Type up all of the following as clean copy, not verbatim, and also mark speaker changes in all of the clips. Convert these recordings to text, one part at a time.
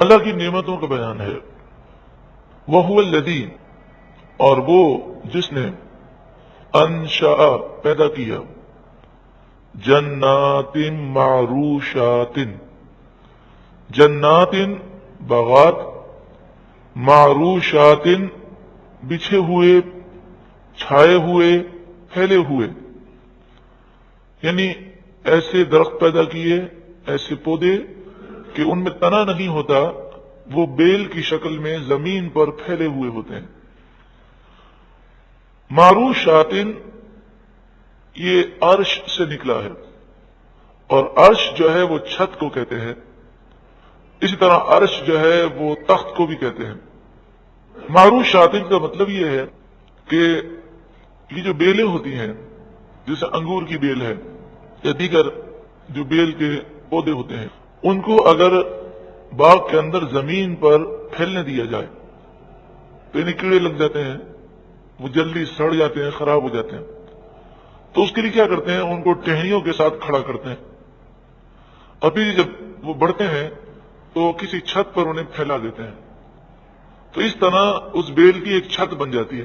Speaker 1: اللہ کی نعمتوں کا بیان ہے۔ وَهُوَ الَّذِي، اور وہ جس نے انشاء پیدا کیا، جنات معروشات، جنات باغات، معروشات بچھے ہوئے، چھائے ہوئے، پھیلے ہوئے، یعنی ایسے درخت پیدا کیے، ایسے پودے کہ ان میں تنا نہیں ہوتا، وہ بیل کی شکل میں زمین پر پھیلے ہوئے ہوتے ہیں۔ معروشات یہ عرش سے نکلا ہے، اور عرش جو ہے وہ چھت کو کہتے ہیں، اسی طرح عرش جو ہے وہ تخت کو بھی کہتے ہیں۔ معروشات کا مطلب یہ ہے کہ یہ جو بیلیں ہوتی ہیں، جیسے انگور کی بیل ہے یا دیگر جو بیل کے پودے ہوتے ہیں، ان کو اگر باغ کے اندر زمین پر پھیلنے دیا جائے تو انہیں کیڑے لگ جاتے ہیں، وہ جلدی سڑ جاتے ہیں، خراب ہو جاتے ہیں۔ تو اس کے لیے کیا کرتے ہیں، ان کو ٹہنیوں کے ساتھ کھڑا کرتے ہیں، اور پھر جب وہ بڑھتے ہیں تو کسی چھت پر انہیں پھیلا دیتے ہیں، تو اس طرح اس بیل کی ایک چھت بن جاتی ہے۔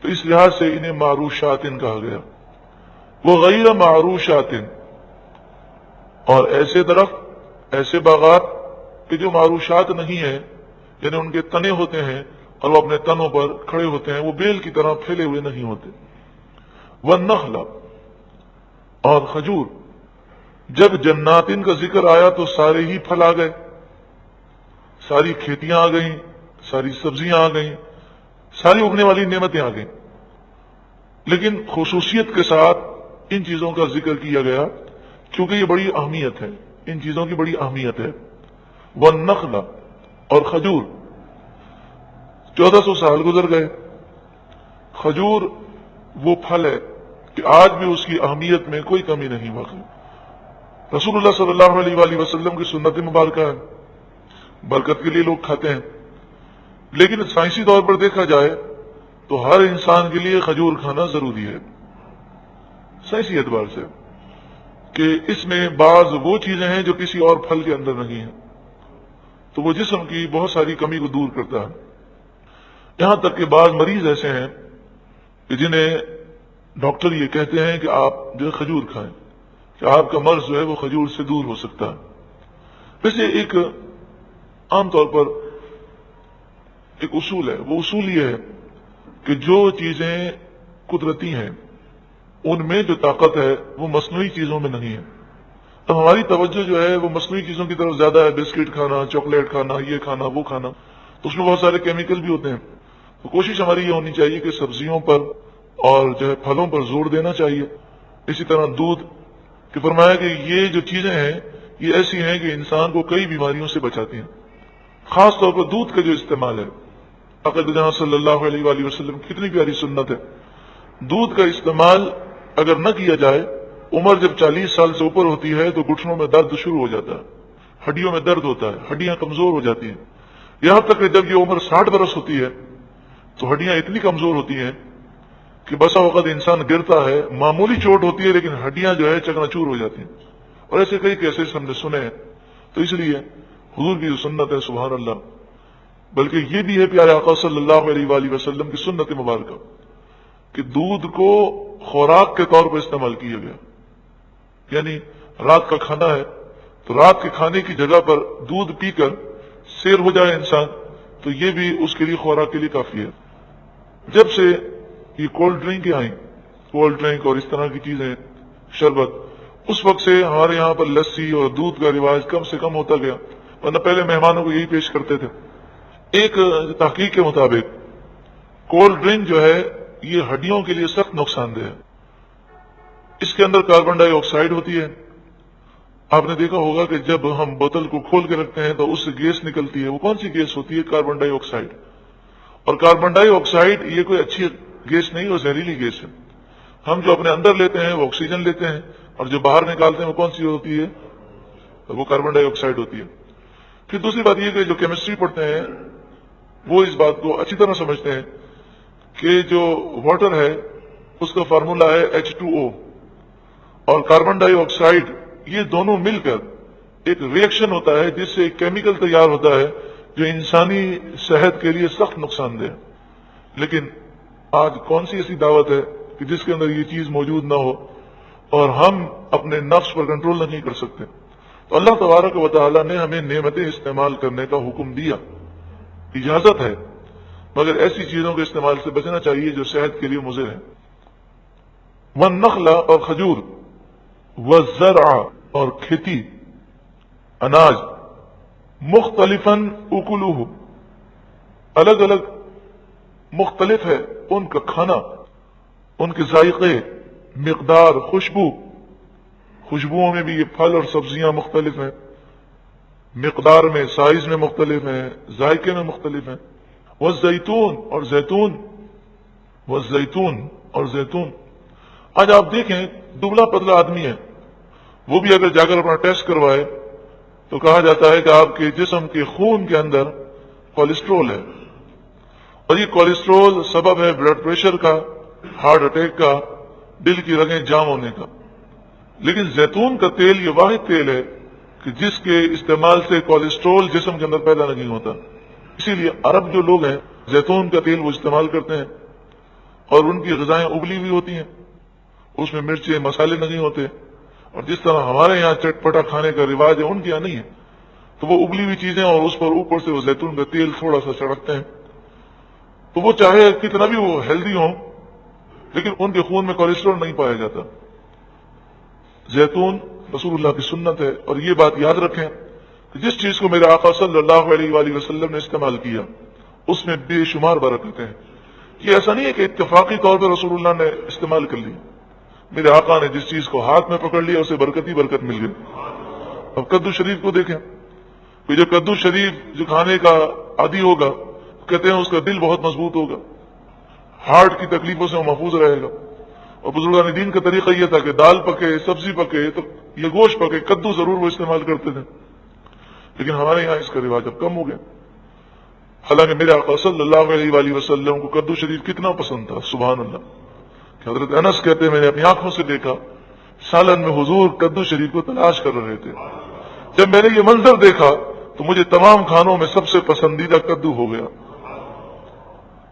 Speaker 1: تو اس لحاظ سے انہیں معروشات کہا گیا۔ وہ غیر معروشات، اور ایسے درخت، ایسے باغات کہ جو معروشات نہیں ہیں، یعنی ان کے تنے ہوتے ہیں اور وہ اپنے تنوں پر کھڑے ہوتے ہیں، وہ بیل کی طرح پھیلے ہوئے نہیں ہوتے۔ والنخل، اور کھجور، جب جناتن کا ذکر آیا تو سارے ہی پھل آ گئے، ساری کھیتیاں آ گئیں، ساری سبزیاں آ گئیں، ساری اگنے والی نعمتیں آ گئیں، لیکن خصوصیت کے ساتھ ان چیزوں کا ذکر کیا گیا کیونکہ یہ بڑی اہمیت ہے، ان چیزوں کی بڑی اہمیت ہے۔ والنخل، اور کھجور، 1400 سال گزر گئے، کھجور وہ پھل ہے کہ آج بھی اس کی اہمیت میں کوئی کمی نہیں واقع۔ رسول اللہ صلی اللہ علیہ وآلہ وسلم کی سنت مبارکہ ہے، برکت کے لیے لوگ کھاتے ہیں، لیکن سائنسی طور پر دیکھا جائے تو ہر انسان کے لیے کھجور کھانا ضروری ہے، سائنسی اعتبار سے، کہ اس میں بعض وہ چیزیں ہیں جو کسی اور پھل کے اندر نہیں ہیں، تو وہ جسم کی بہت ساری کمی کو دور کرتا ہے۔ یہاں تک کہ بعض مریض ایسے ہیں کہ جنہیں ڈاکٹر یہ کہتے ہیں کہ آپ جو ہے کھجور کھائیں، کہ آپ کا مرض جو ہے وہ کھجور سے دور ہو سکتا ہے۔ ویسے ایک عام طور پر ایک اصول ہے، وہ اصول یہ ہے کہ جو چیزیں قدرتی ہیں ان میں جو طاقت ہے وہ مصنوعی چیزوں میں نہیں ہے۔ اب ہماری توجہ جو ہے وہ مصنوعی چیزوں کی طرف زیادہ ہے، بسکٹ کھانا، چاکلیٹ کھانا، یہ کھانا، وہ کھانا، تو اس میں بہت سارے کیمیکل بھی ہوتے ہیں۔ تو کوشش ہماری یہ ہونی چاہیے کہ سبزیوں پر اور جو ہے پھلوں پر زور دینا چاہیے۔ اسی طرح دودھ کہ فرمایا کہ یہ جو چیزیں ہیں یہ ایسی ہیں کہ انسان کو کئی بیماریوں سے بچاتی ہیں، خاص طور پر دودھ کا جو استعمال ہے۔ آقا جہاں صلی اللہ علیہ وآلہ وسلم کتنی پیاری سنت ہے۔ دودھ کا استعمال اگر نہ کیا جائے، عمر جب 40 سال سے اوپر ہوتی ہے تو گھٹنوں میں درد شروع ہو جاتا ہے، ہڈیوں میں درد ہوتا ہے، ہڈیاں کمزور ہو جاتی ہیں، یہاں تک کہ جب یہ عمر 60 برس ہوتی ہے تو ہڈیاں اتنی کمزور ہوتی ہیں کہ بسا وقت انسان گرتا ہے، معمولی چوٹ ہوتی ہے لیکن ہڈیاں جو ہے چکنا چور ہو جاتی ہیں، اور ایسے کئی کیسز ہم نے سنے ہیں۔ تو اس لیے حضور کی جو سنت ہے، سبحان اللہ، بلکہ یہ بھی ہے پیارے آقا صلی اللہ علیہ وآلہ وسلم کی سنت مبارکہ کہ دودھ کو خوراک کے طور پر استعمال کیا گیا، یعنی رات کا کھانا ہے تو رات کے کھانے کی جگہ پر دودھ پی کر سیر ہو جائے انسان، تو یہ بھی اس کے لیے خوراک کے لیے کافی ہے۔ جب سے یہ کولڈ ڈرنک آئیں، کولڈ ڈرنک اور اس طرح کی چیزیں، شربت، اس وقت سے ہمارے یہاں پر لسی اور دودھ کا رواج کم سے کم ہوتا گیا، ورنہ پہلے مہمانوں کو یہی پیش کرتے تھے۔ ایک تحقیق کے مطابق کولڈ ڈرنک جو ہے یہ ہڈیوں کے لیے سخت نقصان دہ ہے، اس کے اندر کاربن ڈائی آکسائڈ ہوتی ہے۔ آپ نے دیکھا ہوگا کہ جب ہم بوتل کو کھول کے رکھتے ہیں تو اس سے گیس نکلتی ہے، وہ کون سی گیس ہوتی ہے؟ کاربن ڈائی آکسائڈ۔ اور کاربن ڈائی آکسائڈ یہ کوئی اچھی گیس نہیں، وہ زہریلی گیس ہے۔ ہم جو اپنے اندر لیتے ہیں وہ آکسیجن لیتے ہیں، اور جو باہر نکالتے ہیں وہ کون سی ہوتی ہے؟ وہ کاربن ڈائی آکسائڈ ہوتی ہے۔ پھر دوسری بات یہ کہ جو کیمسٹری پڑھتے ہیں وہ اس بات کو اچھی طرح سمجھتے ہیں کہ جو واٹر ہے اس کا فارمولا ہے H2O، اور کاربن ڈائی آکسائڈ، یہ دونوں مل کر ایک ریئیکشن ہوتا ہے جس سے ایک کیمیکل تیار ہوتا ہے جو انسانی صحت کے لیے سخت نقصان دہ ہے. لیکن آج کون سی ایسی دعوت ہے کہ جس کے اندر یہ چیز موجود نہ ہو اور ہم اپنے نفس پر کنٹرول نہیں کر سکتے. تو اللہ تبارک و تعالیٰ نے ہمیں نعمتیں استعمال کرنے کا حکم دیا، اجازت ہے، مگر ایسی چیزوں کے استعمال سے بچنا چاہیے جو صحت کے لیے مضر ہیں. والنخل اور کھجور، والزرع اور کھیتی، اناج، مختلفاً اکلوہ، الگ الگ مختلف ہے ان کا کھانا، ان کے ذائقے، مقدار، خوشبوؤں میں بھی یہ پھل اور سبزیاں مختلف ہیں، مقدار میں، سائز میں مختلف ہیں، ذائقے میں مختلف ہیں. والزیتون اور زیتون، والزیتون اور زیتون. آج آپ دیکھیں دبلا پتلا آدمی ہے، وہ بھی اگر جا کر اپنا ٹیسٹ کروائے تو کہا جاتا ہے کہ آپ کے جسم کے خون کے اندر کولیسٹرول ہے، اور یہ کولیسٹرول سبب ہے بلڈ پریشر کا، ہارٹ اٹیک کا، دل کی رگیں جام ہونے کا. لیکن زیتون کا تیل یہ واحد تیل ہے کہ جس کے استعمال سے کولیسٹرول جسم کے اندر پیدا نہیں ہوتا. اسی لیے عرب جو لوگ ہیں زیتون کا تیل وہ استعمال کرتے ہیں، اور ان کی غذائیں ابلی ہوئی ہوتی ہیں، اس میں مرچیں مسالے نہیں ہوتے. اور جس طرح ہمارے یہاں چٹپٹا کھانے کا رواج ہے ان کے یہاں نہیں ہے، تو وہ ابلی ہوئی چیزیں اور اس پر اوپر سے وہ زیتون کا تیل تھوڑا سا چھڑکتے ہیں. تو وہ چاہے کتنا بھی وہ ہیلدی ہوں لیکن ان کے خون میں کولیسٹرول نہیں پایا جاتا. زیتون رسول اللہ کی سنت ہے، اور یہ بات یاد رکھیں کہ جس چیز کو میرے آقا صلی اللہ علیہ وآلہ وسلم نے استعمال کیا اس میں بے شمار برکتیں ہیں. یہ ایسا نہیں ہے کہ اتفاقی طور پر رسول اللہ نے استعمال کر لی، میرے آقا نے جس چیز کو ہاتھ میں پکڑ لیا اسے برکت ہی برکت مل گئی. اب کدو شریف کو دیکھیں، کہ جو کدو شریف جو کھانے کا عادی ہوگا کہتے ہیں اس کا دل بہت مضبوط ہوگا، ہارٹ کی تکلیفوں سے وہ محفوظ رہے گا. اور بزرگان دین کا طریقہ یہ تھا کہ دال پکے، سبزی پکے تو یہ گوشت پکے، کدو ضرور وہ استعمال کرتے تھے. لیکن ہمارے یہاں اس کا رواج اب کم ہو گیا. حالانکہ میرے آقا صلی اللہ علیہ وآلہ وسلم کو کدو شریف کتنا پسند تھا، سبحان اللہ. کہ حضرت انس کہتے ہیں میں نے اپنی آنکھوں سے دیکھا سالن میں حضور کدو شریف کو تلاش کر رہے تھے. جب میں نے یہ منظر دیکھا تو مجھے تمام کھانوں میں سب سے پسندیدہ کدو ہو گیا.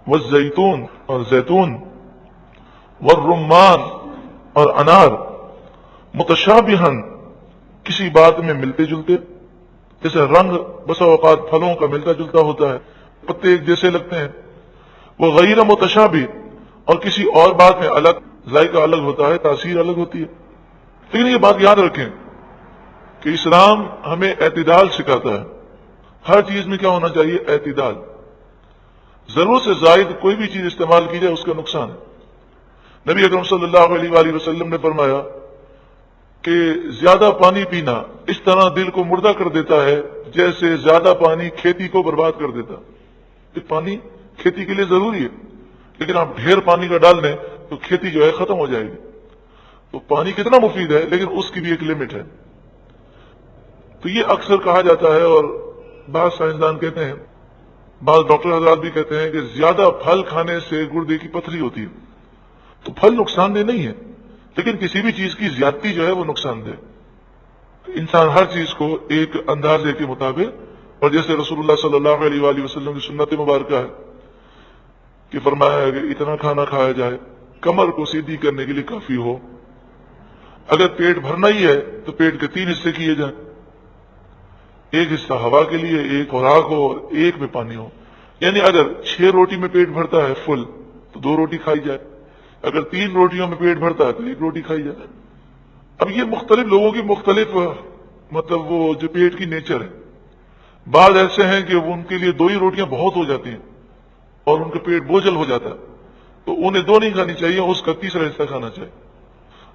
Speaker 1: والزیتون اور زیتون، والرمان اور انار، متشابہن کسی بات میں ملتے جلتے، جیسے رنگ بسا اوقات پھلوں کا ملتا جلتا ہوتا ہے، پتے ایک جیسے لگتے ہیں. وہ غیر متشابہ، اور کسی اور بات میں الگ، ذائقہ الگ ہوتا ہے، تاثیر الگ ہوتی ہے. لیکن یہ بات یاد رکھیں کہ اسلام ہمیں اعتدال سکھاتا ہے. ہر چیز میں کیا ہونا چاہیے؟ اعتدال. ضرورت سے زائد کوئی بھی چیز استعمال کی جائے اس کا نقصان ہے. نبی اکرم صلی اللہ علیہ وآلہ وسلم نے فرمایا کہ زیادہ پانی پینا اس طرح دل کو مردہ کر دیتا ہے جیسے زیادہ پانی کھیتی کو برباد کر دیتا. کہ پانی کھیتی کے لیے ضروری ہے، لیکن آپ ڈھیر پانی کا ڈال دیں تو کھیتی جو ہے ختم ہو جائے گی. تو پانی کتنا مفید ہے لیکن اس کی بھی ایک لمٹ ہے. تو یہ اکثر کہا جاتا ہے، اور بعض سائنسدان کہتے ہیں، بعض ڈاکٹر حضرات بھی کہتے ہیں کہ زیادہ پھل کھانے سے گردے کی پتھری ہوتی ہے. تو پھل نقصان دہ نہیں ہے، لیکن کسی بھی چیز کی زیادتی جو ہے وہ نقصان دہ. انسان ہر چیز کو ایک اندازے کے مطابق، اور جیسے رسول اللہ صلی اللہ علیہ وآلہ وسلم کی سنت مبارکہ ہے کہ فرمایا ہے کہ اتنا کھانا کھایا جائے کمر کو سیدھی کرنے کے لیے کافی ہو. اگر پیٹ بھرنا ہی ہے تو پیٹ کے 3 حصے کیے جائیں، ایک حصہ ہوا کے لیے، ایک خوراک ہو، اور ایک میں پانی ہو. یعنی اگر 6 روٹی میں پیٹ بھرتا ہے فل تو 2 روٹی کھائی جائے، اگر 3 روٹیوں میں پیٹ بھرتا ہے تو 1 روٹی کھائی جائے. اب یہ مختلف لوگوں کی مختلف مطلب وہ جو پیٹ کی نیچر ہے. بعض ایسے ہیں کہ ان کے لیے 2 ہی روٹیاں بہت ہو جاتی ہیں اور ان کا پیٹ بوجھل ہو جاتا ہے، تو انہیں 2 نہیں کھانی چاہیے، اس کا تیسرا حصہ کھانا چاہیے.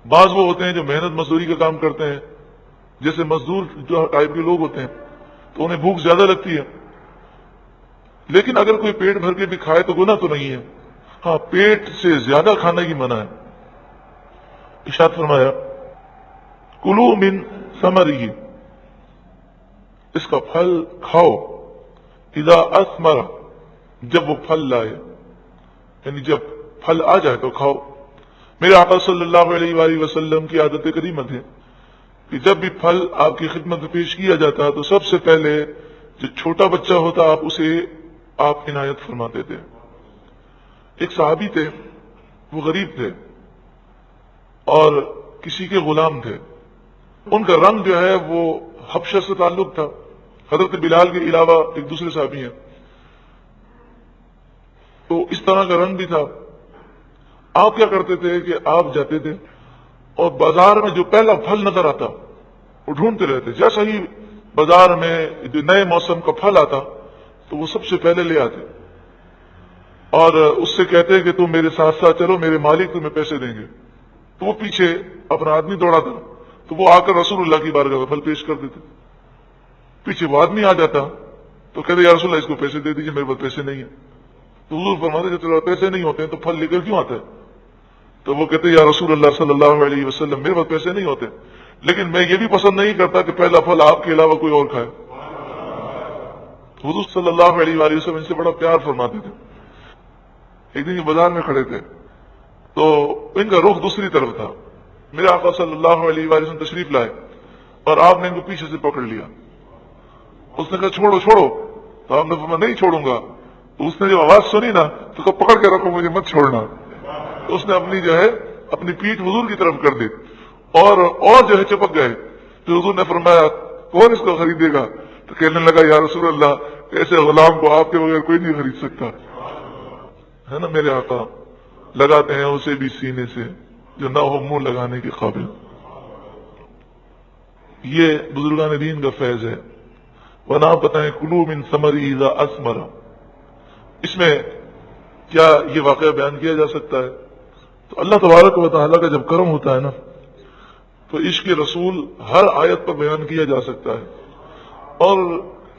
Speaker 1: بعض وہ ہوتے ہیں جو محنت مزدوری کا کام کرتے ہیں، جیسے مزدور جو ٹائپ کے لوگ ہوتے ہیں، تو انہیں بھوک زیادہ لگتی ہے. لیکن اگر کوئی پیٹ بھر کے بھی کھائے تو گناہ تو نہیں ہے. ہاں، پیٹ سے زیادہ کھانے کی منع ہے. ارشاد فرمایا کلوا من ثمرہ، اس کا پھل کھاؤ، اذا اثمر، جب وہ پھل لائے، یعنی جب پھل آ جائے تو کھاؤ. میرے آقا صلی اللہ علیہ وآلہ وسلم کی عادت کریمہ ہے کہ جب بھی پھل آپ کی خدمت میں پیش کیا جاتا تو سب سے پہلے جو چھوٹا بچہ ہوتا آپ اسے آپ عنایت فرماتے تھے. ایک صحابی تھے، وہ غریب تھے اور کسی کے غلام تھے. ان کا رنگ جو ہے وہ حبشہ سے تعلق تھا. حضرت بلال کے علاوہ ایک دوسرے صحابی ہیں، تو اس طرح کا رنگ بھی تھا. آپ کیا کرتے تھے کہ آپ جاتے تھے اور بازار میں جو پہلا پھل نظر آتا وہ ڈھونڈتے رہتے. جیسا ہی بازار میں جو نئے موسم کا پھل آتا تو وہ سب سے پہلے لے آتے اور اس سے کہتے کہ تم میرے ساتھ ساتھ چلو، میرے مالک تمہیں پیسے دیں گے. تو وہ پیچھے اپنا آدمی دوڑاتا تو وہ آ کر رسول اللہ کی بارگاہ میں پھل پیش کر دیتے. پیچھے وہ آدمی آ جاتا تو کہتے یا رسول اللہ اس کو پیسے دے دیجیے، میرے پاس پیسے نہیں ہیں. تو حضور فرماتے کہ چلو پیسے نہیں ہوتے ہیں تو پھل لے کر کیوں آتا ہے؟ تو وہ کہتے یا رسول اللہ صلی اللہ علیہ وسلم میرے پاس پیسے نہیں ہوتے، لیکن میں یہ بھی پسند نہیں کرتا کہ پہلا پھل آپ کے علاوہ کوئی اور کھائے. حضور صلی اللہ علیہ وآلہ وسلم ان سے بڑا پیار فرماتے تھے. ایک دن یہ بازار میں کھڑے تھے تو ان کا رخ دوسری طرف تھا. میرے آقا صلی اللہ علیہ وآلہ وسلم تشریف لائے اور آپ نے ان کو پیچھے سے پکڑ لیا. اس نے کہا چھوڑو چھوڑو، تو آپ نے فرمایا نہیں چھوڑوں گا. تو اس نے جب آواز سنی نا تو کہا پکڑ کے رکھو، مجھے مت چھوڑنا. تو اس نے اپنی جو ہے اپنی پیٹھ حضور کی طرف کر دی اور جو ہے چپک گئے. تو حضور نے فرمایا کون اس کو خریدے گا؟ تو کہنے لگا یا رسول اللہ ایسے غلام کو آپ کے بغیر کوئی نہیں خرید سکتا ہے نا. میرے آقا لگاتے ہیں اسے بھی سینے سے جو نہ ہو منہ لگانے کے قابل. یہ بزرگان دین کا فیض ہے. ورنہ آپ بتائیں کلو من ثمری اذا اثمر، اس میں کیا یہ واقعہ بیان کیا جا سکتا ہے؟ تو اللہ تبارک و تعالیٰ کا جب کرم ہوتا ہے نا تو عشق رسول ہر آیت پر بیان کیا جا سکتا ہے. اور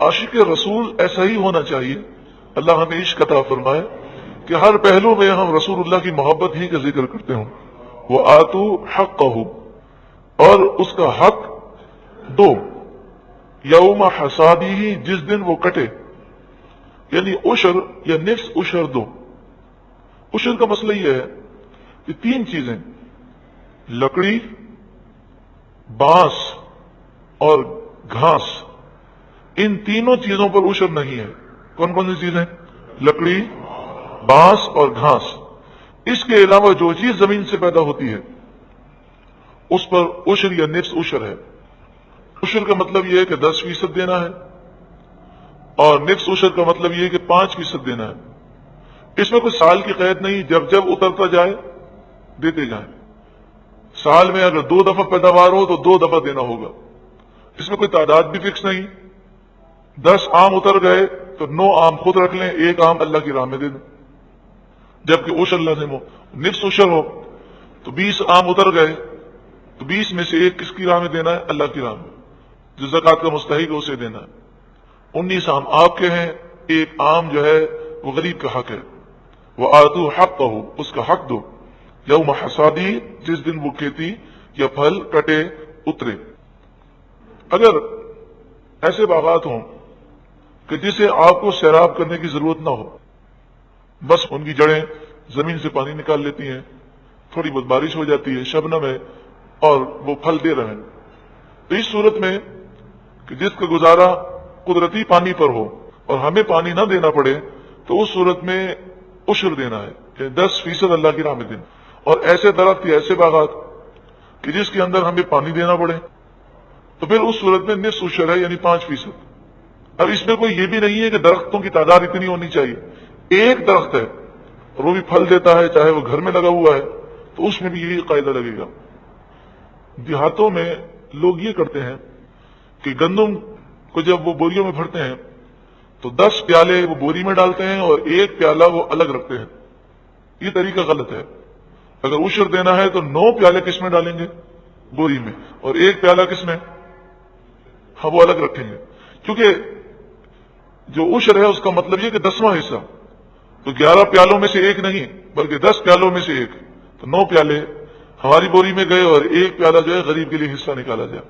Speaker 1: عاشق رسول ایسا ہی ہونا چاہیے. اللہ ہمیں عشق عطا فرمائے کہ ہر پہلو میں ہم رسول اللہ کی محبت ہی کا ذکر کرتے ہوں. وہ آتو حق اور اس کا حق دو یوم حسادی ہی، جس دن وہ کٹے، یعنی عشر یا نصف عشر دو. عشر کا مسئلہ یہ ہے کہ تین چیزیں لکڑی، بانس اور گھاس، ان تینوں چیزوں پر عشر نہیں ہے. کون کون سی چیزیں؟ لکڑی، بانس اور گھاس. اس کے علاوہ جو چیز زمین سے پیدا ہوتی ہے اس پر عشر یا نصف عشر ہے. عشر کا مطلب یہ ہے کہ 10% دینا ہے اور نصف عشر کا مطلب یہ ہے کہ 5% دینا ہے. اس میں کوئی سال کی قید نہیں، جب جب اترتا جائے دیتے جائیں. سال میں اگر 2 دفعہ پیداوار ہو تو 2 دفعہ دینا ہوگا. اس میں کوئی تعداد بھی فکس نہیں. 10 آم اتر گئے تو 9 آم خود رکھ لیں، 1 آم اللہ کی راہ میں دے دیں. جبکہ عشر لازم ہو. نصف عشر ہو تو 20 آم اتر گئے تو 20 میں سے 1 کس کی راہ میں دینا ہے؟ اللہ کی راہ میں. جو زکوٰۃ کا مستحق ہے اسے دینا ہے. 19 آم آپ کے ہیں، 1 آم جو ہے وہ غریب کا حق ہے. وہ آتو حق ہو، اس کا حق دو یوم حسادی، جس دن وہ کھیتی یا پھل کٹے اترے. اگر ایسے باغات ہوں کہ جسے آپ کو سیراب کرنے کی ضرورت نہ ہو، بس ان کی جڑیں زمین سے پانی نکال لیتی ہیں، تھوڑی بہت بارش ہو جاتی ہے شبنم ہے اور وہ پھل دے رہے ہیں، تو اس صورت میں کہ جس کا گزارا قدرتی پانی پر ہو اور ہمیں پانی نہ دینا پڑے تو اس صورت میں عشر دینا ہے، یعنی 10% اللہ کی راہ میں دینا. اور ایسے درخت یا ایسے باغات کہ جس کے اندر ہمیں پانی دینا پڑے تو پھر اس صورت میں نصف عشر ہے، یعنی 5%. اب اس میں کوئی یہ بھی نہیں ہے کہ درختوں کی تعداد اتنی ہونی چاہیے. ایک درخت ہے اور وہ بھی پھل دیتا ہے، چاہے وہ گھر میں لگا ہوا ہے، تو اس میں بھی یہی قاعدہ لگے گا. دیہاتوں میں لوگ یہ کرتے ہیں کہ گندم کو جب وہ بوریوں میں بھرتے ہیں تو 10 پیالے وہ بوری میں ڈالتے ہیں اور 1 پیالہ وہ الگ رکھتے ہیں. یہ طریقہ غلط ہے. اگر عشر دینا ہے تو 9 پیالے کس میں ڈالیں گے؟ بوری میں. اور 1 پیالہ کس میں؟ ہاں وہ الگ رکھیں گے. کیونکہ جو عشر ہے اس کا مطلب یہ کہ 10واں حصہ، تو 11 پیالوں میں سے 1 نہیں بلکہ 10 پیالوں میں سے 1، تو 9 پیالے ہماری بوری میں گئے اور 1 پیالہ جو ہے غریب کے لیے حصہ نکالا جائے.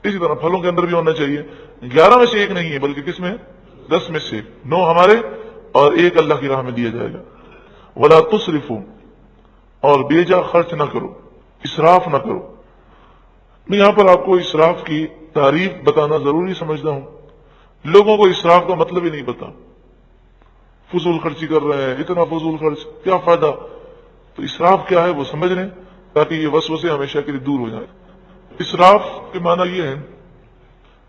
Speaker 1: اسی طرح پھلوں کے اندر بھی ہونا چاہیے، 11 میں سے 1 نہیں ہے بلکہ کس میں؟ 10 میں سے 9 ہمارے اور 1 اللہ کی راہ میں دیا جائے گا. ولا تسرفوا، اور بے جا خرچ نہ کرو، اسراف نہ کرو. میں یہاں پر آپ کو اسراف کی تعریف بتانا ضروری سمجھتا ہوں. لوگوں کو اسراف کا مطلب ہی نہیں پتا. فضول خرچی کر رہے ہیں، اتنا فضول خرچ، کیا فائدہ؟ تو اسراف کیا ہے وہ سمجھ لیں تاکہ یہ وسوسے ہمیشہ کے لیے دور ہو جائیں. اسراف کے معنی یہ ہے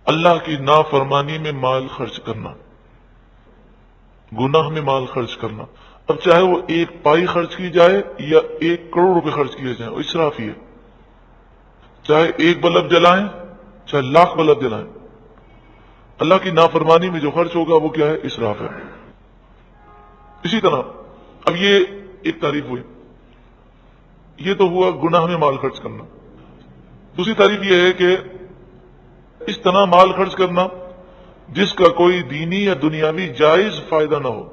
Speaker 1: اللہ کی نافرمانی میں مال خرچ کرنا، گناہ میں مال خرچ کرنا. اب چاہے وہ 1 پائی خرچ کی جائے یا 1 کروڑ روپے خرچ کیے جائیں، وہ اسراف ہی ہے. چاہے 1 بلب جلائیں چاہے 1,00,000 بلب جلائیں، اللہ کی نافرمانی میں جو خرچ ہوگا وہ کیا ہے؟ اسراف ہے. اسی طرح اب یہ ایک تعریف ہوئی، یہ تو ہوا گناہ میں مال خرچ کرنا. دوسری تعریف یہ ہے کہ اس طرح مال خرچ کرنا جس کا کوئی دینی یا دنیاوی جائز فائدہ نہ ہو.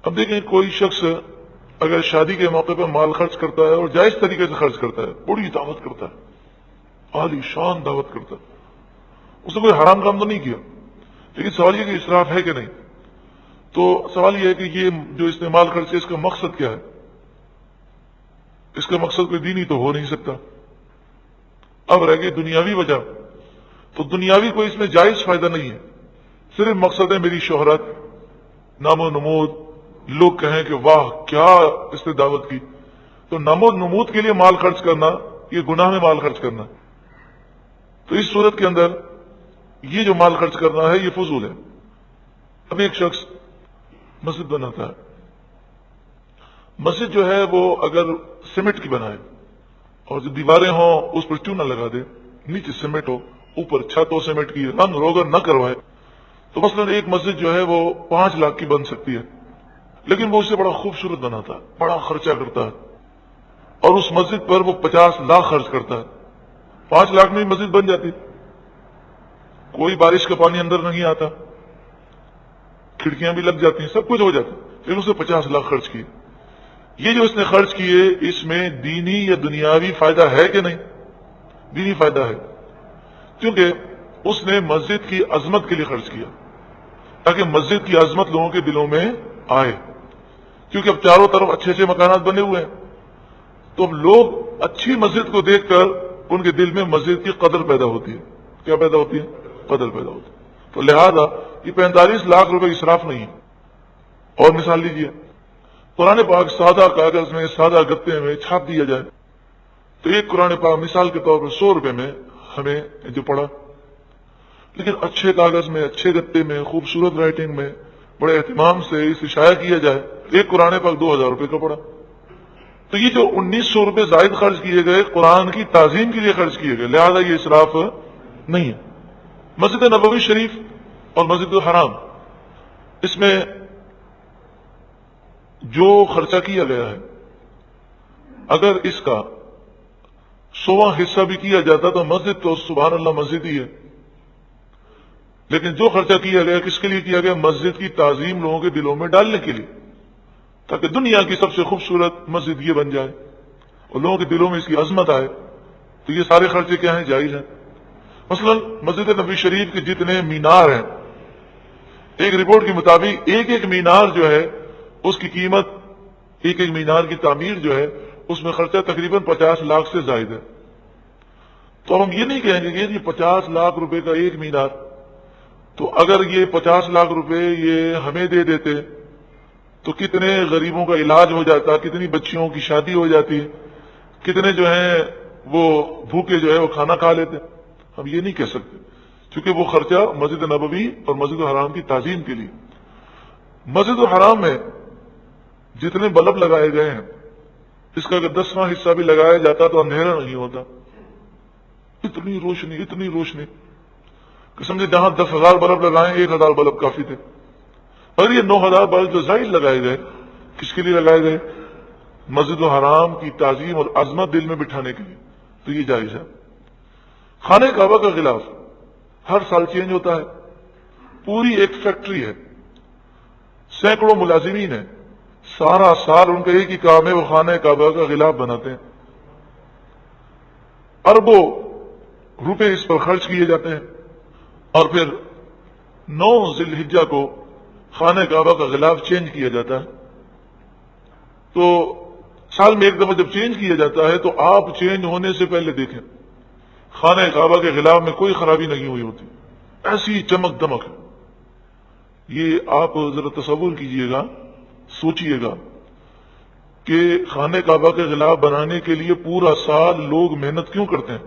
Speaker 1: اب دیکھیں کوئی شخص اگر شادی کے موقع پر مال خرچ کرتا ہے اور جائز طریقے سے خرچ کرتا ہے، بڑی دعوت کرتا ہے، عالی شان دعوت کرتا ہے، اس نے کوئی حرام کام تو نہیں کیا، لیکن سوال یہ کہ اسراف ہے کہ نہیں. تو سوال یہ ہے کہ یہ جو اس نے مال خرچ کیا اس کا مقصد کیا ہے؟ اس کا مقصد کوئی دینی تو ہو نہیں سکتا. اب رہ گئی دنیاوی وجہ، تو دنیاوی کوئی اس میں جائز فائدہ نہیں ہے، صرف مقصد ہے میری شہرت، نام و نمود، لوگ کہیں کہ واہ کیا اس نے دعوت کی. تو نام و نمود کے لیے مال خرچ کرنا یہ گناہ میں مال خرچ کرنا. تو اس صورت کے اندر یہ جو مال خرچ کرنا ہے یہ فضول ہے. اب ایک شخص مسجد بناتا ہے، مسجد جو ہے وہ اگر سیمنٹ کی بنائے اور جو دیواریں ہوں اس پر چونا لگا دے، نیچے سیمنٹ ہو، اوپر چھت ہو سیمنٹ کی، رنگ روگن نہ کروائے، تو مثلا ایک مسجد جو ہے وہ 5 لاکھ کی بن سکتی ہے. لیکن وہ اسے بڑا خوبصورت بناتا ہے، بڑا خرچہ کرتا ہے، اور اس مسجد پر وہ 50 لاکھ خرچ کرتا ہے. 5 لاکھ میں مسجد بن جاتی، کوئی بارش کا پانی اندر نہیں آتا، کھڑکیاں بھی لگ جاتی ہیں، سب کچھ ہو جاتا ہے، لیکن اسے 50 لاکھ خرچ کیے. یہ جو اس نے خرچ کیے اس میں دینی یا دنیاوی فائدہ ہے کہ نہیں؟ دینی فائدہ ہے، کیونکہ اس نے مسجد کی عظمت کے لیے خرچ کیا تاکہ مسجد کی عظمت لوگوں کے دلوں میں آئے. کیونکہ اب چاروں طرف اچھے اچھے مکانات بنے ہوئے ہیں، تو اب لوگ اچھی مسجد کو دیکھ کر ان کے دل میں مسجد کی قدر پیدا ہوتی ہے. کیا پیدا ہوتی ہے؟ قدر پیدا ہوتی ہے. تو لہذا یہ 45 لاکھ روپے اسراف نہیں ہے. اور مثال لیجیے، قرآن پاک سادہ کاغذ میں سادہ گتے میں چھاپ دیا جائے تو ایک قرآن پاک مثال کے طور پر 100 روپے میں ہمیں جو پڑا، لیکن اچھے کاغذ میں، اچھے گتے میں، خوبصورت رائٹنگ میں بڑے اہتمام سے اسے شائع کیا جائے ایک قرآن پاک 2000 روپے کا پڑا. تو یہ جو 1900 روپے زائد خرچ کیے گئے قرآن کی تعظیم کے لیے خرچ کیے گئے، لہذا یہ اسراف نہیں ہے. مسجد نبوی شریف اور مسجد الحرام، اس میں جو خرچہ کیا گیا ہے اگر اس کا 100واں حصہ بھی کیا جاتا تو مسجد تو سبحان اللہ مسجد ہی ہے، لیکن جو خرچہ کیا گیا کس کے لیے کیا گیا؟ مسجد کی تعظیم لوگوں کے دلوں میں ڈالنے کے لیے، تاکہ دنیا کی سب سے خوبصورت مسجد یہ بن جائے اور لوگوں کے دلوں میں اس کی عظمت آئے. تو یہ سارے خرچے کیا ہیں؟ جائز ہیں. مثلا مسجد نبوی شریف کے جتنے مینار ہیں، ایک رپورٹ کے مطابق ایک ایک مینار جو ہے اس کی قیمت، ایک ایک مینار کی تعمیر جو ہے اس میں خرچہ تقریباً 50 لاکھ سے زائد ہے. تو ہم یہ نہیں کہیں گے کہ یہ 50 لاکھ روپے کا ایک مینار، تو اگر یہ 50 لاکھ روپے یہ ہمیں دے دیتے تو کتنے غریبوں کا علاج ہو جاتا، کتنی بچیوں کی شادی ہو جاتی، کتنے جو ہیں وہ بھوکے جو ہے وہ کھانا کھا لیتے. ہم یہ نہیں کہہ سکتے کیونکہ وہ خرچہ مسجد نبوی اور مسجد الحرام کی تعظیم کے لیے. مسجد الحرام میں جتنے بلب لگائے گئے ہیں اس کا اگر 10واں حصہ بھی لگایا جاتا تو اندھیرا نہیں ہوتا. اتنی روشنی، اتنی روشنی کہ سمجھے جہاں 10,000 بلب لگائیں 1,000 بلب کافی تھے. اور یہ 9,000 بلب جو زائد لگائے گئے کس کے لیے لگائے گئے؟ مسجد الحرام کی تعظیم اور عظمت دل میں بٹھانے کے لیے. تو یہ جائز ہے. خانہ کعبہ کا غلاف ہر سال چینج ہوتا ہے، پوری ایک فیکٹری ہے، سینکڑوں ملازمین ہیں، سارا سال ان کا ایک ہی کام ہے، وہ خانہ کعبہ کا غلاف بناتے ہیں. اربوں روپے اس پر خرچ کیے جاتے ہیں، اور پھر 9 ذی الحجہ کو خانہ کعبہ کا غلاف چینج کیا جاتا ہے. تو سال میں ایک دفعہ جب چینج کیا جاتا ہے تو آپ چینج ہونے سے پہلے دیکھیں خانہ کعبہ کے غلاف میں کوئی خرابی نہیں ہوئی ہوتی، ایسی چمک دمک ہے۔ یہ آپ ذرا تصور کیجئے گا، سوچئے گا کہ خانہ کعبہ کے غلاف بنانے کے لیے پورا سال لوگ محنت کیوں کرتے ہیں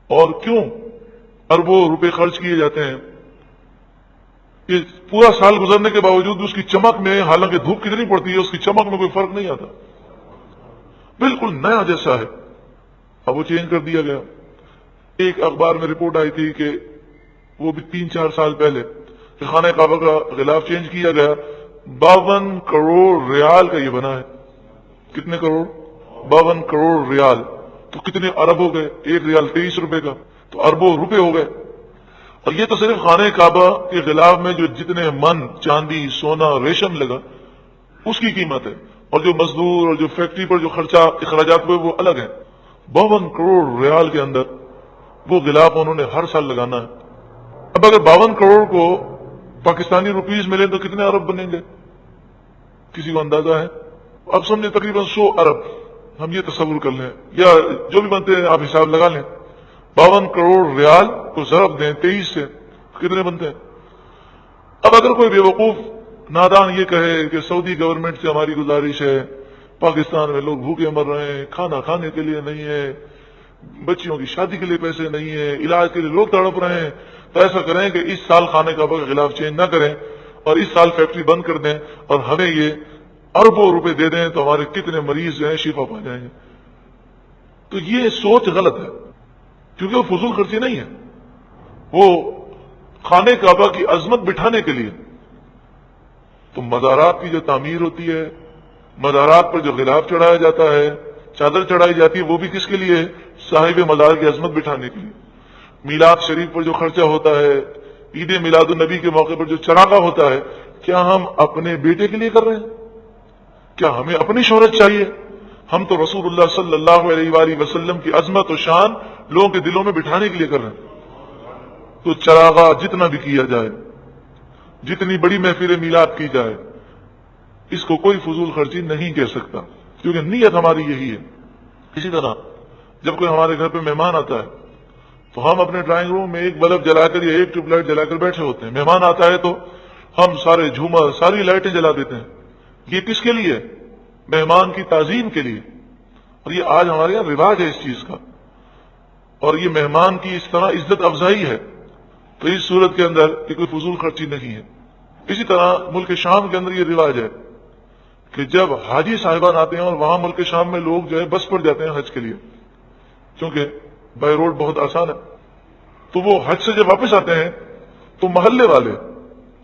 Speaker 1: اور کیوں اربوں روپے خرچ کیے جاتے ہیں کہ پورا سال گزرنے کے باوجود بھی اس کی چمک میں، حالانکہ دھوپ کتنی پڑتی ہے، اس کی چمک میں کوئی فرق نہیں آتا، بالکل نیا جیسا ہے۔ اب وہ چینج کر دیا گیا۔ ایک اخبار میں رپورٹ آئی تھی کہ وہ بھی 3-4 سال پہلے کہ خانہ کعبہ کا غلاف چینج کیا گیا، 52 کروڑ ریال کا یہ بنا ہے۔ کتنے کروڑ؟ 52 کروڑ ریال، تو کتنے ارب ہو گئے؟ 1 ریال 23 روپے کا، تو اربوں روپے ہو گئے۔ اور یہ تو صرف خانہ کعبہ کے غلاف میں جو جتنے من چاندی سونا ریشم لگا اس کی قیمت ہے، اور جو مزدور اور جو فیکٹری پر جو خرچہ اخراجات ہوئے وہ الگ ہیں۔ 52 کروڑ ریال کے اندر وہ غلاف انہوں نے ہر سال لگانا ہے۔ اب اگر 52 کروڑ کو پاکستانی روپیز ملے تو کتنے ارب بنیں گے؟ کسی کو اندازہ ہے؟ اب سمجھے تقریباً 100 ارب، ہم یہ تصور کر لیں یا جو بھی بنتے ہیں آپ حساب لگا لیں۔ 52 کروڑ ریال کو ضرب دیں 23 سے، کتنے بنتے ہیں؟ اب اگر کوئی بے وقوف نادان یہ کہے کہ سعودی گورنمنٹ سے ہماری گزارش ہے، پاکستان میں لوگ بھوکے مر رہے ہیں، کھانا کھانے کے لیے نہیں ہے، بچیوں کی شادی کے لیے پیسے نہیں ہیں، علاج کے لیے لوگ تڑپ رہے ہیں، تو ایسا کریں کہ اس سال خانہ کعبہ کے خلاف چینج نہ کریں اور اس سال فیکٹری بند کر دیں اور ہمیں یہ اربوں روپے دے دیں تو ہمارے کتنے مریض جو ہیں شفا پا جائیں گے۔ تو یہ سوچ غلط ہے، کیونکہ وہ فضول خرچی نہیں ہے، وہ خانہ کعبہ کی عظمت بٹھانے کے لیے۔ تو مزارات کی جو تعمیر ہوتی ہے، مزارات پر جو غلاف چڑھایا جاتا ہے، چادر چڑھائی جاتی ہے، وہ بھی کس کے لیے؟ صاحب مزار کی عظمت بٹھانے کے لیے۔ میلاد شریف پر جو خرچہ ہوتا ہے، عید میلاد النبی کے موقع پر جو چراغا ہوتا ہے، کیا ہم اپنے بیٹے کے لیے کر رہے ہیں؟ کیا ہمیں اپنی شہرت چاہیے؟ ہم تو رسول اللہ صلی اللہ علیہ وآلہ وسلم کی عظمت و شان لوگوں کے دلوں میں بٹھانے کے لیے کر رہے ہیں۔ تو چراغا جتنا بھی کیا جائے، جتنی بڑی محفل میلاد کی جائے، اس کو کوئی فضول خرچی نہیں کہہ سکتا، کیونکہ نیت ہماری یہی ہے۔ اسی طرح جب کوئی ہمارے گھر پہ مہمان آتا ہے تو ہم اپنے ڈرائنگ روم میں ایک بلب جلا کر یا ایک ٹیوب لائٹ جلا کر بیٹھے ہوتے ہیں، مہمان آتا ہے تو ہم سارے جھومر ساری لائٹیں جلا دیتے ہیں۔ یہ کس کے لیے؟ مہمان کی تعظیم کے لیے، اور یہ آج ہمارے یہاں رواج ہے اس چیز کا، اور یہ مہمان کی اس طرح عزت افزائی ہے۔ تو اس صورت کے اندر یہ کوئی فضول خرچی نہیں ہے۔ اسی طرح ملک شام کے اندر یہ رواج ہے کہ جب حاجی صاحبان آتے ہیں، اور وہاں ملک شام میں لوگ جو ہے بس پر جاتے ہیں حج کے لیے، کیونکہ بائی روڈ بہت آسان ہے، تو وہ حج سے جب واپس آتے ہیں تو محلے والے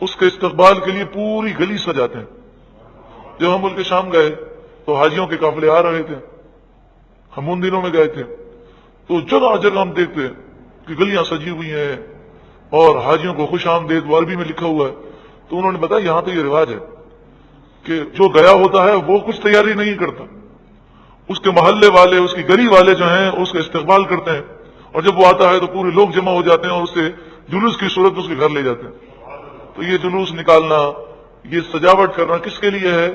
Speaker 1: اس کے استقبال کے لیے پوری گلی سجاتے ہیں۔ جب ہم ملک شام گئے تو حاجیوں کے قافلے آ رہے تھے، ہم ان دنوں میں گئے تھے، تو جگہ جگہ ہم دیکھتے کہ گلیاں سجی ہوئی ہیں اور حاجیوں کو خوش آمدید وہ عربی میں لکھا ہوا ہے۔ تو انہوں نے بتایا یہاں تو یہ رواج ہے کہ جو گیا ہوتا ہے وہ کچھ تیاری نہیں کرتا، اس کے محلے والے، اس کی گلی والے جو ہیں اس کا استقبال کرتے ہیں، اور جب وہ آتا ہے تو پورے لوگ جمع ہو جاتے ہیں اور اسے جلوس کی صورت میں اس کے گھر لے جاتے ہیں۔ تو یہ جلوس نکالنا، یہ سجاوٹ کرنا کس کے لیے ہے؟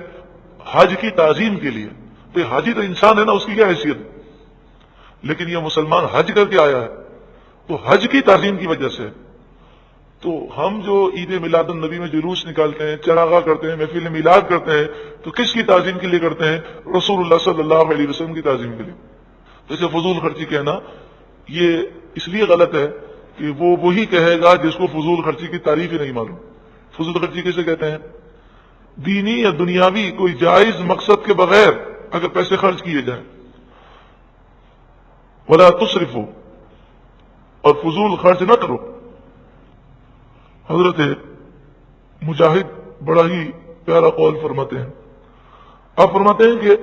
Speaker 1: حج کی تعظیم کے لیے۔ تو یہ حاجی تو انسان ہے نا، اس کی کیا حیثیت ہے؟ لیکن یہ مسلمان حج کر کے آیا ہے تو حج کی تعظیم کی وجہ سے۔ تو ہم جو عید میلاد النبی میں جلوس نکالتے ہیں، چراغا کرتے ہیں، محفل میلاد کرتے ہیں، تو کس کی تعظیم کے لیے کرتے ہیں؟ رسول اللہ صلی اللہ علیہ وسلم کی تعظیم کے لیے۔ تو اسے فضول خرچی کہنا یہ اس لیے غلط ہے کہ وہ وہی کہے گا جس کو فضول خرچی کی تعریف ہی نہیں معلوم۔ فضول خرچی کیسے کہتے ہیں؟ دینی یا دنیاوی کوئی جائز مقصد کے بغیر اگر پیسے خرچ کیے جائیں، ولا تسرفوا، اور فضول خرچ نہ کرو۔ حضرت مجاہد بڑا ہی پیارا قول فرماتے ہیں، آپ فرماتے ہیں کہ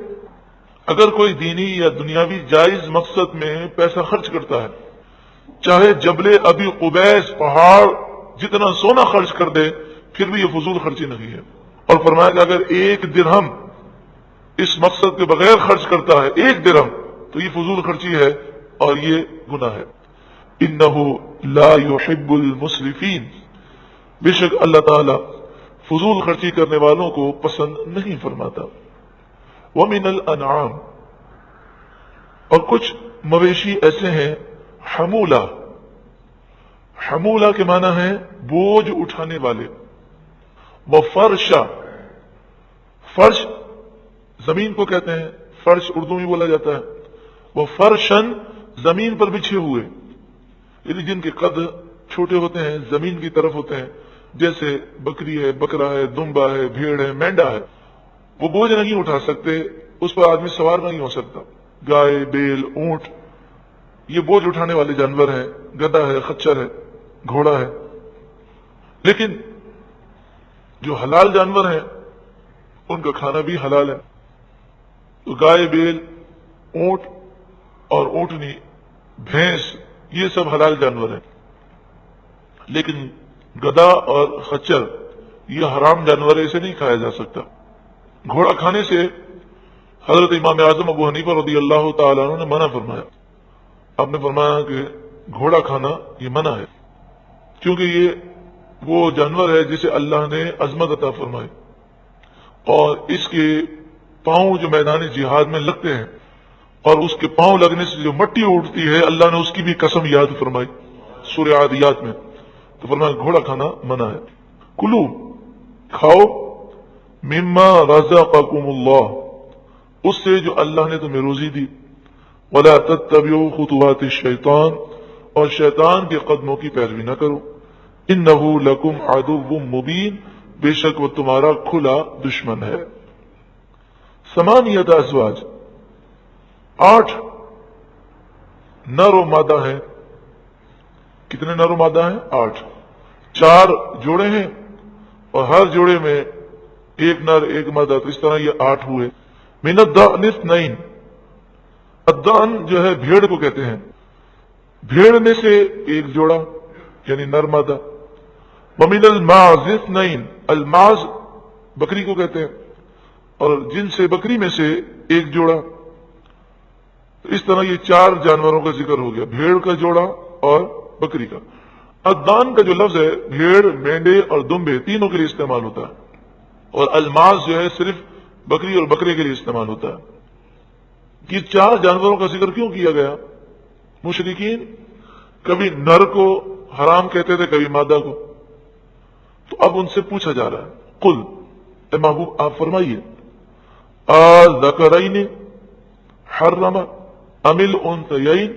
Speaker 1: اگر کوئی دینی یا دنیاوی جائز مقصد میں پیسہ خرچ کرتا ہے، چاہے جبل ابی قبیس پہاڑ جتنا سونا خرچ کر دے، پھر بھی یہ فضول خرچی نہیں ہے۔ اور فرمایا کہ اگر 1 درہم اس مقصد کے بغیر خرچ کرتا ہے، 1 درہم، تو یہ فضول خرچی ہے اور یہ گناہ ہے۔ انہ لا يحب المسرفین، بے شک اللہ تعالی فضول خرچی کرنے والوں کو پسند نہیں فرماتا۔ ومن الانعام، اور کچھ مویشی ایسے ہیں حمولہ، حمولہ کے معنی ہے بوجھ اٹھانے والے، وفرشا، فرش زمین کو کہتے ہیں، فرش اردو میں بولا جاتا ہے، وہ فرشن زمین پر بچھے ہوئے، یعنی جن کے قد چھوٹے ہوتے ہیں، زمین کی طرف ہوتے ہیں، جیسے بکری ہے، بکرا ہے، دمبا ہے، بھیڑ ہے، مینڈا ہے، وہ بوجھ نہیں اٹھا سکتے، اس پر آدمی سوار نہیں ہو سکتا۔ گائے، بیل، اونٹ یہ بوجھ اٹھانے والے جانور ہیں، گدھا ہے، خچر ہے، گھوڑا ہے۔ لیکن جو حلال جانور ہیں ان کا کھانا بھی حلال ہے، تو گائے، بیل، اونٹ اور اونٹنی، بھینس، یہ سب حلال جانور ہیں۔ لیکن گدھا اور خچر یہ حرام جانور ہے، اسے نہیں کھایا جا سکتا۔ گھوڑا کھانے سے حضرت امام اعظم ابو حنیفہ رضی اللہ تعالیٰ عنہ نے منع فرمایا۔ آپ نے فرمایا کہ گھوڑا کھانا یہ منع ہے، کیونکہ یہ وہ جانور ہے جسے اللہ نے عظمت عطا فرمائی، اور اس کے پاؤں جو میدان جہاد میں لگتے ہیں، اور اس کے پاؤں لگنے سے جو مٹی اٹھتی ہے، اللہ نے اس کی بھی قسم یاد فرمائی سورہ عادیات میں، تو فرمایا گھوڑا کھانا منع ہے۔ کلو، کھاؤ، مما رزقکم اللہ، اس سے جو اللہ نے تمہیں روزی دی، ولا تتبعوا خطوات الشیطان، اور شیطان کے قدموں کی پیروی نہ کرو، انہ لکم عدو مبین، بے شک وہ تمہارا کھلا دشمن ہے۔ ثمانیۃ ازواج، 8 نر و مادہ ہیں۔ کتنے نر و مادہ ہیں؟ 8، 4 جوڑے ہیں، اور ہر جوڑے میں ایک نر ایک مادہ، تو اس طرح یہ 8 ہوئے۔ من الضأن 2، الضأن جو ہے بھیڑ کو کہتے ہیں، بھیڑ میں سے ایک جوڑا یعنی نر مادہ۔ ومن الماعز 2، الماعز بکری کو کہتے ہیں، اور جن سے بکری میں سے ایک جوڑا۔ اس طرح یہ 4 جانوروں کا ذکر ہو گیا، بھیڑ کا جوڑا اور بکری کا۔ الضأن کا جو لفظ ہے بھیڑ، مینڈے اور دمبے تینوں کے لیے استعمال ہوتا ہے، اور الماعز جو ہے صرف بکری اور بکرے کے لیے استعمال ہوتا ہے۔ یہ 4 جانوروں کا ذکر کیوں کیا گیا؟ مشرکین کبھی نر کو حرام کہتے تھے، کبھی مادہ کو، تو اب ان سے پوچھا جا رہا ہے، قل، اے محبوب آپ فرمائیے، اذکرین حرم ام الانثیین،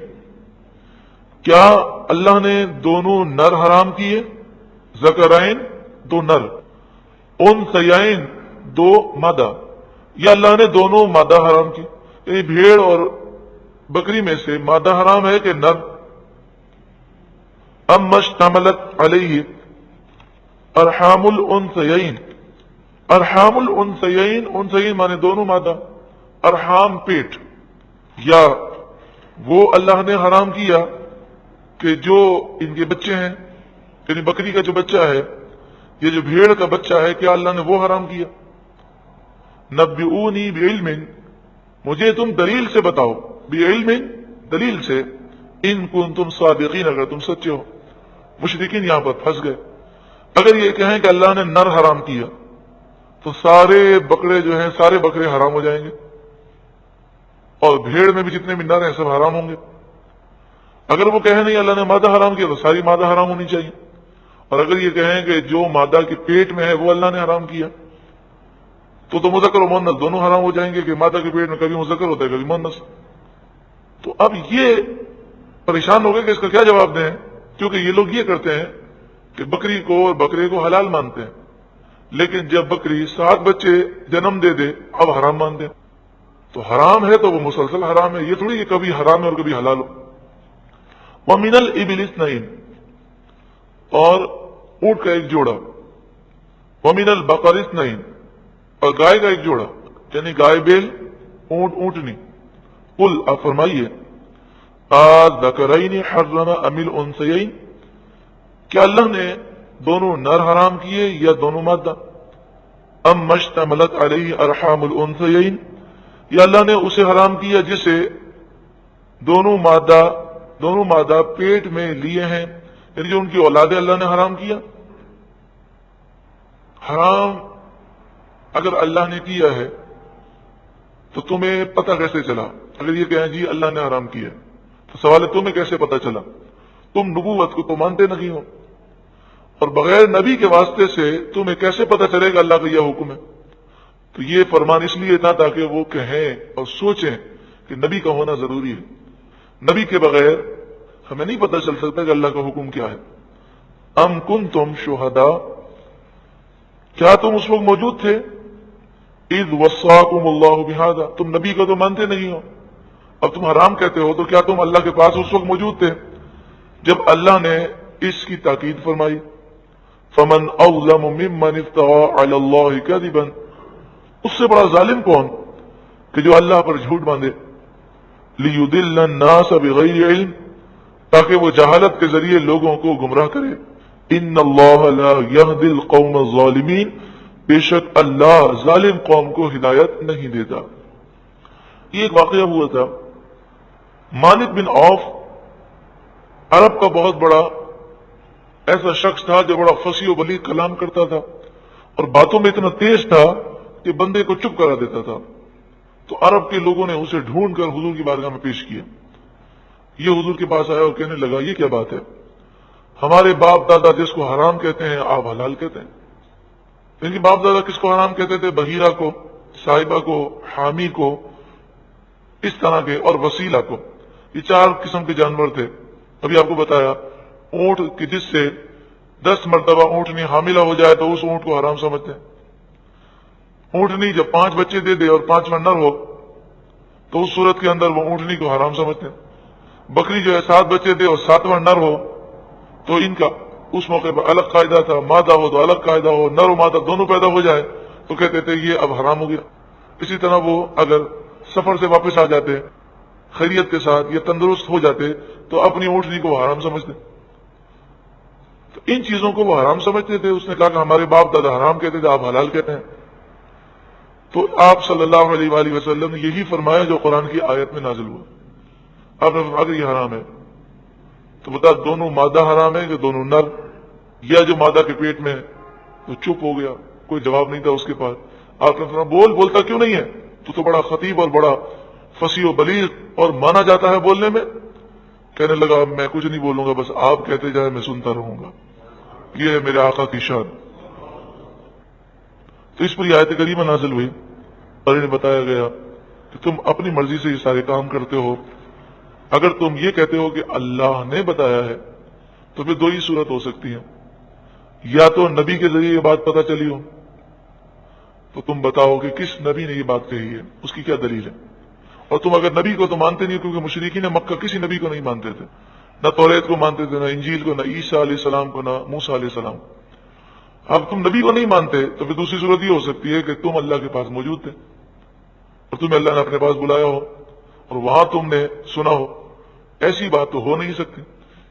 Speaker 1: کیا اللہ نے دونوں نر حرام کیے؟ ذکرین 2 نر، انثیین 2 مادہ، یا اللہ نے دونوں مادہ حرام کی؟ یعنی بھیڑ اور بکری میں سے مادہ حرام ہے کہ نر؟ ام مشتملت علیہ ارحام الانثیین، ارحام الانثیین، انثیین مانے دونوں مادہ، ارحام پیٹ، یا وہ اللہ نے حرام کیا کہ جو ان کے بچے ہیں، یعنی بکری کا جو بچہ ہے، یہ جو بھیڑ کا بچہ ہے، کیا اللہ نے وہ حرام کیا؟ نبئونی بعلم، مجھے تم دلیل سے بتاؤ، بعلم دلیل سے، ان کنتم صادقین، اگر تم سچے ہو۔ مشرکین یہاں پر پھنس گئے۔ اگر یہ کہیں کہ اللہ نے نر حرام کیا تو سارے بکرے جو ہیں، سارے بکرے حرام ہو جائیں گے، اور بھیڑ میں بھی جتنے بھی نر ہیں سب حرام ہوں گے۔ اگر وہ کہیں نہیں اللہ نے مادہ حرام کیا تو ساری مادہ حرام ہونی چاہیے، اور اگر یہ کہیں کہ جو مادہ کے پیٹ میں ہے وہ اللہ نے حرام کیا تو مذکر و مؤنث دونوں حرام ہو جائیں گے، کہ مادہ کے پیٹ میں کبھی مذکر ہوتا ہے کبھی مؤنث۔ تو اب یہ پریشان ہو گئے کہ اس کا کیا جواب دیں، کیونکہ یہ لوگ یہ کرتے ہیں کہ بکری کو اور بکرے کو حلال مانتے ہیں، لیکن جب بکری 7 بچے جنم دے دے اب حرام مانتے ہیں۔ تو حرام ہے تو وہ مسلسل حرام ہے، یہ تھوڑی کہ کبھی حرام ہے اور کبھی حلال ہو۔ وَمِنَ الْإِبِلِ 2، اور اونٹ کا ایک جوڑا۔ وَمِنَ الْبَقَرِ 2، اور گائے کا ایک جوڑا، یعنی گائے، بیل، اونٹ، اونٹنی۔ قل، آپ فرمائیے، اذکرین حرم ام الانثیین، کیا اللہ نے دونوں نر حرام کیے یا دونوں مادہ؟ ام مشتملت علیہ ارحام الانثیین، یا اللہ نے اسے حرام کیا جسے دونوں مادہ پیٹ میں لیے ہیں، یعنی جو ان کی اولادیں اللہ نے حرام کیا۔ حرام اگر اللہ نے کیا ہے تو تمہیں پتہ کیسے چلا؟ اگر یہ کہیں جی اللہ نے حرام کیا تو سوال ہے تمہیں کیسے پتہ چلا؟ تم نبوت کو تو مانتے نہیں ہو، اور بغیر نبی کے واسطے سے تمہیں کیسے پتہ چلے گا اللہ کا یہ حکم ہے؟ تو یہ فرمان اس لیے تھا تاکہ وہ کہیں اور سوچیں کہ نبی کا ہونا ضروری ہے. نبی کے بغیر ہمیں نہیں پتہ چل سکتا کہ اللہ کا حکم کیا ہے. ام کنتم شہداء، کیا تم اس وقت موجود تھے؟ اذ وصاکم اللہ بہذا، تم نبی کو تو مانتے نہیں ہو، اب تم حرام کہتے ہو، تو کیا تم اللہ کے پاس اس وقت موجود تھے جب اللہ نے اس کی تاکید فرمائی؟ فمن اظلم ممن افترى علی اللہ کذبا، اس سے بڑا ظالم کون کہ جو اللہ پر جھوٹ باندھے. لیضل الناس بغیر علم، تاکہ وہ جہالت کے ذریعے لوگوں کو گمراہ کرے. ان اللہ لا یہدی القوم الظالمین، بے شک اللہ ظالم قوم کو ہدایت نہیں دیتا. یہ ایک واقعہ ہوا تھا. مالک بن عوف عرب کا بہت بڑا ایسا شخص تھا جو بڑا فصیح و بلیغ کلام کرتا تھا اور باتوں میں اتنا تیز تھا کہ بندے کو چپ کرا دیتا تھا. تو عرب کے لوگوں نے اسے ڈھونڈ کر حضور کی بارگاہ میں پیش کیا. یہ حضور کے پاس آیا اور کہنے لگا یہ کیا بات ہے؟ ہمارے باپ دادا جس کو حرام کہتے ہیں آپ حلال کہتے ہیں. ان کے باپ دادا کس کو حرام کہتے تھے؟ بحیرہ کو، صاحبہ کو، حامی کو، اس طرح کے، اور وسیلہ کو. یہ 4 قسم کے جانور تھے. ابھی آپ کو بتایا اونٹ کی جس سے 10 مرتبہ اونٹنی حاملہ ہو جائے تو اس اونٹ کو حرام سمجھتے ہیں. اونٹنی جب 5 بچے دے دے اور 5واں نر ہو تو اس صورت کے اندر وہ اونٹنی کو حرام سمجھتے ہیں. بکری جو ہے 7 بچے دے اور 7واں نر ہو تو ان کا اس موقع پر الگ قاعدہ تھا. مادہ ہو تو الگ قاعدہ ہو، نر و مادہ دونوں پیدا ہو جائے تو کہتے تھے یہ اب حرام ہو گیا. اسی طرح وہ اگر سفر سے واپس آ جاتے خیریت کے ساتھ یا تندرست ہو جاتے تو اپنی اونٹنی کو وہ حرام سمجھتے. تو ان چیزوں کو وہ حرام سمجھتے تھے. اس نے کہا کہ ہمارے باپ دادا حرام کہتے تھے، آپ حلال کہتے ہیں. تو آپ صلی اللہ علیہ وآلہ وسلم نے یہی فرمایا جو قرآن کی آیت میں نازل ہوا. آپ نے فرمایا کہ یہ حرام ہے. تو بتا دونوں مادہ حرام ہے کہ دونوں نر، یا جو مادہ کے پیٹ میں ہے تو چپ ہو گیا، کوئی جواب نہیں تھا اس کے پاس. آپ نے فرمایا بولتا کیوں نہیں ہے؟ تو بڑا خطیب اور بڑا فصیح و بلیغ اور مانا جاتا ہے بولنے میں. کہنے لگا میں کچھ نہیں بولوں گا، بس آپ کہتے جائیں میں سنتا رہوں گا. یہ ہے میرے آقا کی شان. تو اس پر یہ آیت کریمہ نازل ہوئی اور انہیں بتایا گیا کہ تم اپنی مرضی سے یہ سارے کام کرتے ہو. اگر تم یہ کہتے ہو کہ اللہ نے بتایا ہے تو پھر 2 ہی صورت ہو سکتی ہیں. یا تو نبی کے ذریعے یہ بات پتہ چلی ہو تو تم بتاؤ کہ کس نبی نے یہ بات کہی ہے، اس کی کیا دلیل ہے. اور تم اگر نبی کو تو مانتے نہیں، کیونکہ مشرکین مکہ کسی نبی کو نہیں مانتے تھے، نہ توریت کو مانتے تھے، نہ انجیل کو، نہ عیسیٰ علیہ السلام کو، نہ موسیٰ علیہ السلام. اب تم نبی کو نہیں مانتے تو پھر دوسری صورت یہ ہو سکتی ہے کہ تم اللہ کے پاس موجود تھے اور تمہیں اللہ نے اپنے پاس بلایا ہو اور وہاں تم نے سنا ہو. ایسی بات تو ہو نہیں سکتی،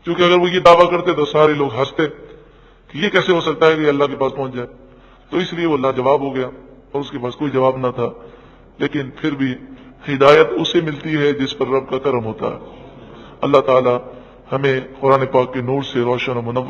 Speaker 1: کیونکہ اگر وہ یہ دعویٰ کرتے تو سارے لوگ ہنستے کہ یہ کیسے ہو سکتا ہے کہ اللہ کے پاس پہنچ جائے. تو اس لیے وہ لاجواب ہو گیا اور اس کے پاس کوئی جواب نہ تھا. لیکن پھر بھی ہدایت اسے ملتی ہے جس پر رب کا کرم ہوتا ہے. اللہ تعالی ہمیں قرآن پاک کے نور سے روشن و منور